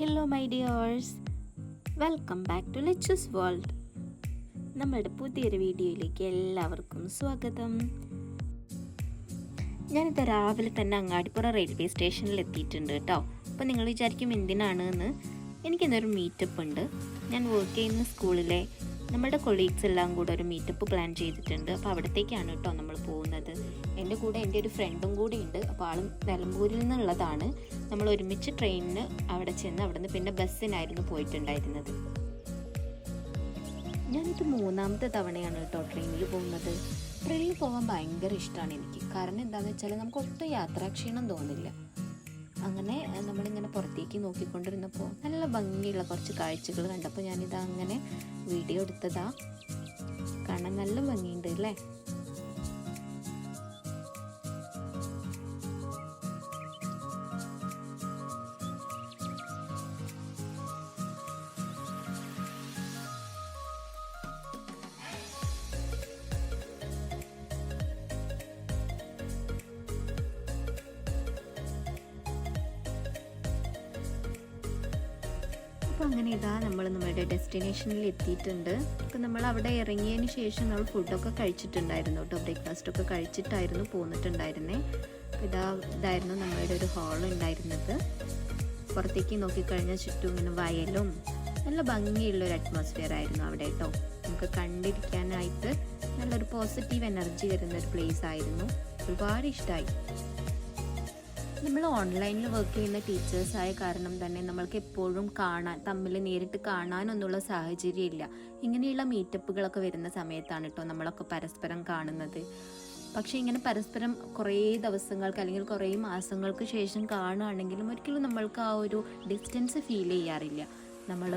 Hello my dears, welcome back to ലെച്ചസ് world. നമ്മളുടെ പുതിയൊരു വീഡിയോയിലേക്ക് എല്ലാവർക്കും സ്വാഗതം. ഞാനിത് രാവിലെ തന്നെ അങ്ങാടിപ്പുറ റെയിൽവേ സ്റ്റേഷനിൽ എത്തിയിട്ടുണ്ട് കേട്ടോ. അപ്പോൾ നിങ്ങൾ വിചാരിക്കും എന്തിനാണ് എന്ന്. എനിക്കിന്നൊരു മീറ്റപ്പ് ഉണ്ട്. ഞാൻ വർക്ക് ചെയ്യുന്ന സ്കൂളിലെ നമ്മുടെ കൊളീഗ്സ് എല്ലാം കൂടെ ഒരു മീറ്റപ്പ് പ്ലാൻ ചെയ്തിട്ടുണ്ട്. അപ്പോൾ അവിടത്തേക്കാണ് കേട്ടോ നമ്മൾ പോകുന്നത്. എൻ്റെ കൂടെ എൻ്റെ ഒരു ഫ്രണ്ടും കൂടി ഉണ്ട്. അപ്പോൾ ആളും നിലമ്പൂരിൽ നിന്നുള്ളതാണ്. നമ്മൾ ഒരുമിച്ച് ട്രെയിനിന് അവിടെ ചെന്ന് അവിടെ നിന്ന് പിന്നെ ബസ്സിനായിരുന്നു പോയിട്ടുണ്ടായിരുന്നത്. ഞാനിത് 3ാമത്തെ തവണയാണ് കേട്ടോ ട്രെയിനിൽ പോകുന്നത്. ട്രെയിനിൽ പോകാൻ ഭയങ്കര ഇഷ്ടമാണ് എനിക്ക്. കാരണം എന്താണെന്ന് വെച്ചാൽ നമുക്ക് ഒട്ടും യാത്രാക്ഷീണം തോന്നില്ല. അങ്ങനെ നമ്മളിങ്ങനെ പുറത്തേക്ക് നോക്കിക്കൊണ്ടിരുന്നപ്പോൾ നല്ല ഭംഗിയുള്ള കുറച്ച് കാഴ്ചകൾ കണ്ടപ്പോൾ ഞാനിത് അങ്ങനെ വീഡിയോ എടുത്തതാ. കാണാൻ നല്ല ഭംഗിയുണ്ട് അല്ലേ? അപ്പോൾ അങ്ങനെ ഇതാ നമ്മൾ നമ്മുടെ ഡെസ്റ്റിനേഷനിൽ എത്തിയിട്ടുണ്ട്. അപ്പോൾ നമ്മൾ അവിടെ ഇറങ്ങിയതിന് ശേഷം നമ്മൾ ഫുഡൊക്കെ കഴിച്ചിട്ടുണ്ടായിരുന്നു കേട്ടോ. ബ്രേക്ക്ഫാസ്റ്റൊക്കെ കഴിച്ചിട്ടായിരുന്നു പോന്നിട്ടുണ്ടായിരുന്നേ. ഇതായിരുന്നു നമ്മളുടെ ഒരു ഹാൾ ഉണ്ടായിരുന്നത്. പുറത്തേക്ക് നോക്കിക്കഴിഞ്ഞാൽ ചുറ്റും ഇങ്ങനെ വയലും നല്ല ഭംഗിയുള്ളൊരു അറ്റ്മോസ്ഫിയർ ആയിരുന്നു അവിടെ കേട്ടോ. നമുക്ക് കണ്ടിരിക്കാനായിട്ട് നല്ലൊരു പോസിറ്റീവ് എനർജി വരുന്ന ഒരു പ്ലേസ് ആയിരുന്നു. ഒരുപാട് ഇഷ്ടമായി. നമ്മൾ ഓൺലൈനിൽ വർക്ക് ചെയ്യുന്ന ടീച്ചേഴ്സായ കാരണം തന്നെ നമ്മൾക്ക് എപ്പോഴും തമ്മിൽ നേരിട്ട് കാണാനൊന്നുള്ള സാഹചര്യം ഇല്ല. ഇങ്ങനെയുള്ള മീറ്റപ്പുകളൊക്കെ വരുന്ന സമയത്താണ് കേട്ടോ നമ്മളൊക്കെ പരസ്പരം കാണുന്നത്. പക്ഷേ ഇങ്ങനെ പരസ്പരം കുറേ ദിവസങ്ങൾക്ക് അല്ലെങ്കിൽ കുറേ മാസങ്ങൾക്ക് ശേഷം കാണുകയാണെങ്കിലും ഒരിക്കലും നമ്മൾക്ക് ആ ഒരു ഡിസ്റ്റൻസ് ഫീൽ ചെയ്യാറില്ല. നമ്മൾ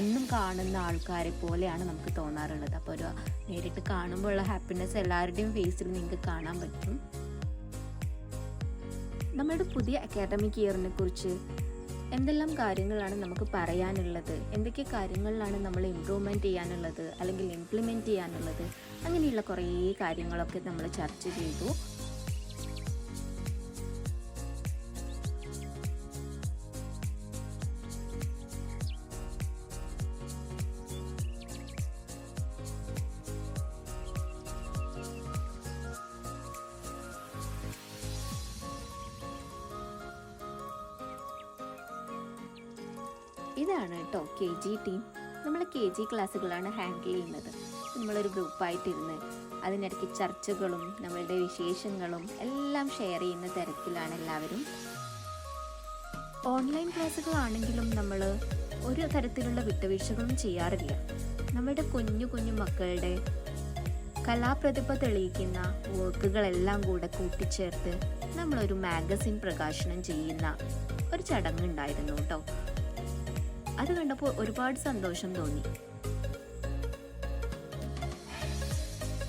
എന്നും കാണുന്ന ആൾക്കാരെ പോലെയാണ് നമുക്ക് തോന്നാറുള്ളത്. അപ്പോൾ ഒരു നേരിട്ട് കാണുമ്പോൾ ഉള്ള ഹാപ്പിനെസ് എല്ലാവരുടെയും ഫേസിൽ നിങ്ങൾക്ക് കാണാൻ പറ്റും. നമ്മുടെ പുതിയ അക്കാഡമിക് ഇയറിനെ കുറിച്ച് എന്തെല്ലാം കാര്യങ്ങളാണ് നമുക്ക് പറയാനുള്ളത്, എന്തൊക്കെ കാര്യങ്ങളിലാണ് നമ്മൾ ഇമ്പ്രൂവ്മെൻറ്റ് ചെയ്യാനുള്ളത് അല്ലെങ്കിൽ ഇംപ്ലിമെൻറ്റ് ചെയ്യാനുള്ളത്, അങ്ങനെയുള്ള കുറേ കാര്യങ്ങളൊക്കെ നമ്മൾ ചർച്ച ചെയ്തു. ഇതാണ് കേട്ടോ KG ടീം. നമ്മൾ KG ക്ലാസ്സുകളാണ് ഹാൻഡിൽ ചെയ്യുന്നത്. നമ്മളൊരു ഗ്രൂപ്പായിട്ടിരുന്ന് അതിനിടയ്ക്ക് ചർച്ചകളും നമ്മളുടെ വിശേഷങ്ങളും എല്ലാം ഷെയർ ചെയ്യുന്ന തരത്തിലാണ് എല്ലാവരും. ഓൺലൈൻ ക്ലാസ്സുകളാണെങ്കിലും നമ്മൾ ഒരു തരത്തിലുള്ള വിട്ടുവീഴ്ചകളും ചെയ്യാറില്ല. നമ്മുടെ കുഞ്ഞു കുഞ്ഞു മക്കളുടെ കലാപ്രതിഭ തെളിയിക്കുന്ന വർക്കുകളെല്ലാം കൂടെ കൂട്ടിച്ചേർത്ത് നമ്മളൊരു മാഗസിൻ പ്രകാശനം ചെയ്യുന്ന ഒരു ചടങ്ങുണ്ടായിരുന്നു കേട്ടോ. അത് കണ്ടപ്പോൾ ഒരുപാട് സന്തോഷം തോന്നി.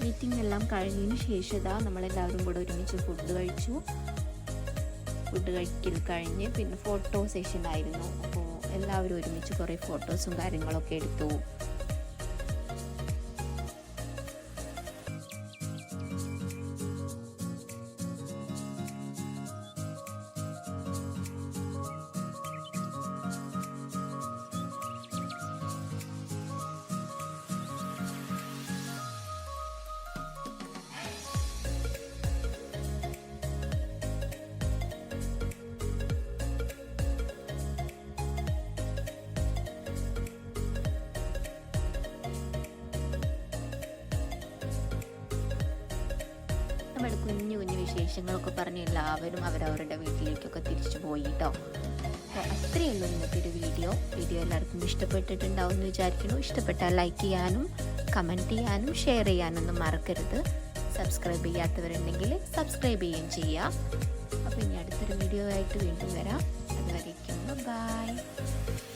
മീറ്റിംഗ് എല്ലാം കഴിഞ്ഞതിന് ശേഷം നമ്മളെല്ലാവരും കൂടെ ഒരുമിച്ച് ഫുഡ് കഴിച്ചു. ഫുഡ് കഴിക്കൽ കഴിഞ്ഞ് പിന്നെ ഫോട്ടോ സെഷൻ ആയിരുന്നു. അപ്പോൾ എല്ലാവരും ഒരുമിച്ച് കുറേ ഫോട്ടോസും കാര്യങ്ങളൊക്കെ എടുത്തു. നമ്മുടെ കുഞ്ഞു കുഞ്ഞു വിശേഷങ്ങളൊക്കെ പറഞ്ഞ് എല്ലാവരും അവരവരുടെ വീട്ടിലേക്കൊക്കെ തിരിച്ചു പോയി കേട്ടോ. അപ്പോൾ അത്രയേ ഉള്ളൂ ഇന്നത്തെ ഒരു വീഡിയോ എല്ലാവർക്കും ഇഷ്ടപ്പെട്ടിട്ടുണ്ടാവും എന്ന് വിചാരിക്കുന്നു. ഇഷ്ടപ്പെട്ടാൽ ലൈക്ക് ചെയ്യാനും കമൻറ്റ് ചെയ്യാനും ഷെയർ ചെയ്യാനൊന്നും മറക്കരുത്. സബ്സ്ക്രൈബ് ചെയ്യാത്തവരുണ്ടെങ്കിൽ സബ്സ്ക്രൈബ് ചെയ്യുകയും ചെയ്യുക. അപ്പോൾ ഇനി അടുത്തൊരു വീഡിയോ ആയിട്ട് വീണ്ടും വരാം. അതുവരേക്കും ബൈ.